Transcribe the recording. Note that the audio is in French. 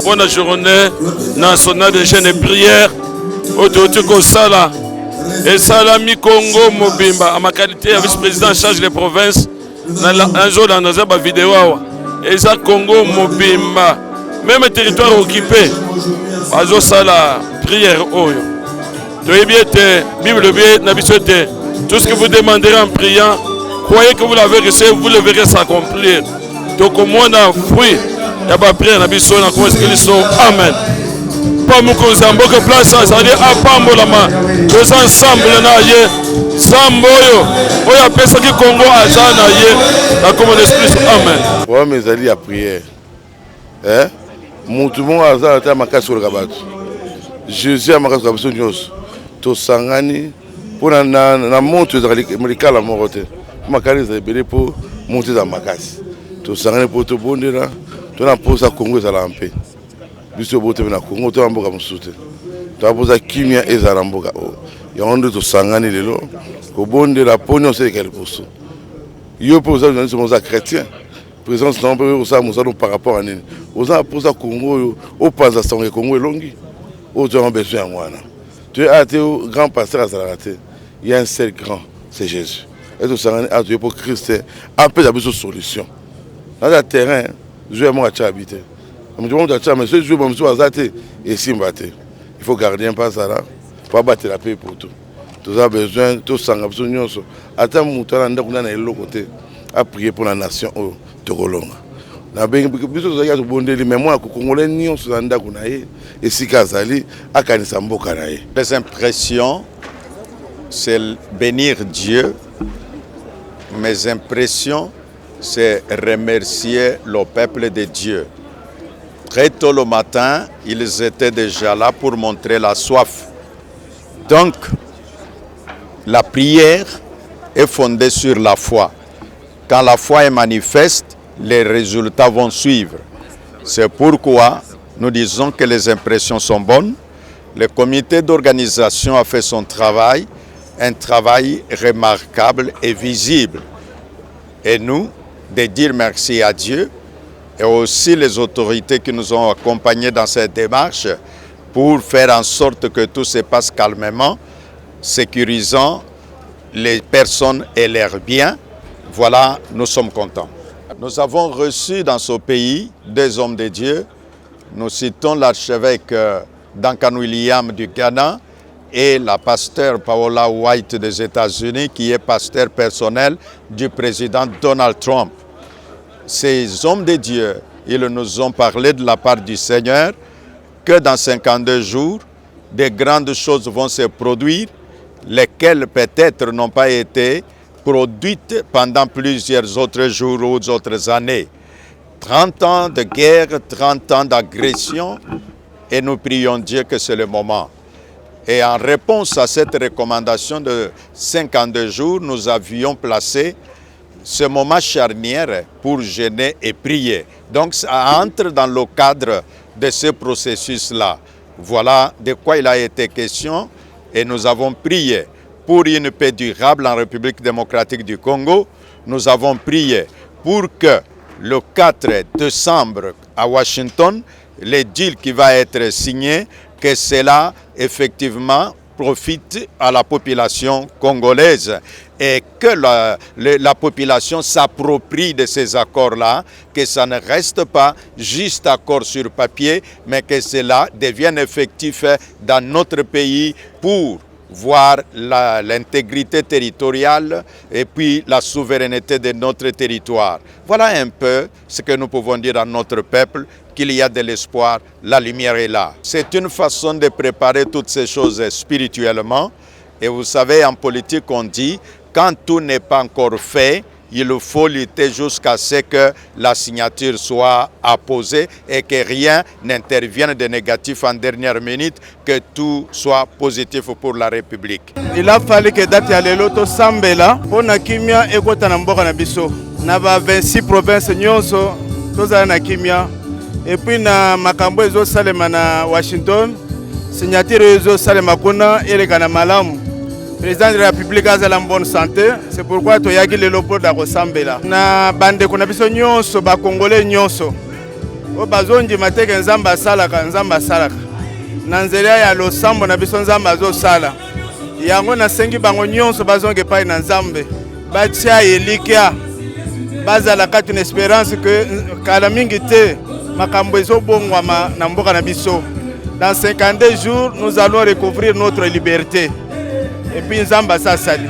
pour la journée nationale de jeûne et prière. Autour Sala et Salami Congo Mobimba, à ma qualité de vice-président en charge des provinces, un jour dans une vidéo, et ça Congo Mobimba, même territoire occupé, Azo Sala, prière Oyo. Bible tout ce que vous demanderez en priant, croyez que vous l'avez reçu, vous le verrez s'accomplir. Donc au moins un fruit, il y a pas prière, amen. Pas mon conseil, beaucoup de place, ça veut dire à Pambolama, tous ensemble, Samboyo, on appelle ça qui Congo Azana, la commune esprit, amen. Ouais, mes alliés à prière. Tout le monde a été à ma casse sur le rabat. Jésus a ma casse sur le rabat. To sangani pour na monte dans les cas la morote ma carrière est belé pour monter dans ma casse to sangani pour to bondera to na posa Congo za la mpe biso bote na Congo to mboka musute to posa kimia ezala mboka o ya onde to sangani lelo ko bondera poni on sait quel poso yo posa nous sommes chrétiens présence non peu ça nous par rapport à nini oza posa Congo au pas à son Congo elongi o to en besoin wana. Tu as été grand pasteur à Zalaraté. Il y a un seul grand, c'est Jésus. Et tout ça, pour Christ, après, il y a besoin de solution. Dans le terrain, je vais moi habiter. Je me dis, mais ce jour, je vais et si il faut garder un pas ça là, il faut battre la paix pour tout. Tout a besoin, tout ça, besoin. Attends, mon temps, on a l'autre côté, à prier pour la nation au Togolonga. Mais moi, les impressions, c'est bénir Dieu. Mes impressions, c'est remercier le peuple de Dieu. Très tôt le matin, ils étaient déjà là pour montrer la soif. Donc, la prière est fondée sur la foi. Quand la foi est manifeste, les résultats vont suivre. C'est pourquoi nous disons que les impressions sont bonnes. Le comité d'organisation a fait son travail, un travail remarquable et visible. Et nous, de dire merci à Dieu et aussi les autorités qui nous ont accompagnés dans cette démarche pour faire en sorte que tout se passe calmement, sécurisant les personnes et leurs biens. Voilà, nous sommes contents. Nous avons reçu dans ce pays des hommes de Dieu. Nous citons l'archevêque Duncan Williams du Ghana et la pasteur Paola White des États-Unis qui est pasteur personnel du président Donald Trump. Ces hommes de Dieu, ils nous ont parlé de la part du Seigneur que dans 52 jours, de grandes choses vont se produire, lesquelles peut-être n'ont pas été produites pendant plusieurs autres jours ou autres années. 30 ans de guerre, 30 ans d'agression, et nous prions Dieu que c'est le moment. Et en réponse à cette recommandation de 52 jours, nous avions placé ce moment charnière pour jeûner et prier. Donc ça entre dans le cadre de ce processus-là. Voilà de quoi il a été question et nous avons prié pour une paix durable en République démocratique du Congo. Nous avons prié pour que le 4 décembre à Washington, le deal qui va être signé, que cela effectivement profite à la population congolaise et que la population s'approprie de ces accords-là, que ça ne reste pas juste accord sur papier, mais que cela devienne effectif dans notre pays pour voir l'intégrité territoriale et puis la souveraineté de notre territoire. Voilà un peu ce que nous pouvons dire à notre peuple, qu'il y a de l'espoir, la lumière est là. C'est une façon de préparer toutes ces choses spirituellement. Et vous savez, en politique, on dit, quand tout n'est pas encore fait, il faut lutter jusqu'à ce que la signature soit apposée et que rien n'intervienne de négatif en dernière minute, que tout soit positif pour la République. Il a fallu que date ya lelo to sambela pona kimia ekota na mboka na biso na ba 26 provinces nyonso tozala na kimia et puis na makambo ezo salema na Washington signature ezo salema kuna eleka na malamu. Président de la République a en bonne santé, c'est pourquoi tu as dit le lopo d'Arosambela. Na bande qu'on a besoin nyonso ba Congolais nyonso. o bazondima teke nzambe asalaka na nzela ya losambo na biso nzambe azosala yango nasengi bango nyonso bazonge epai na nzambe batia elikya bazala kati na espérance que kala mingi te makambo ezobongwama na mboka na biso. Dans 52 jours nous allons recouvrir notre liberté et puis nzambe asasali.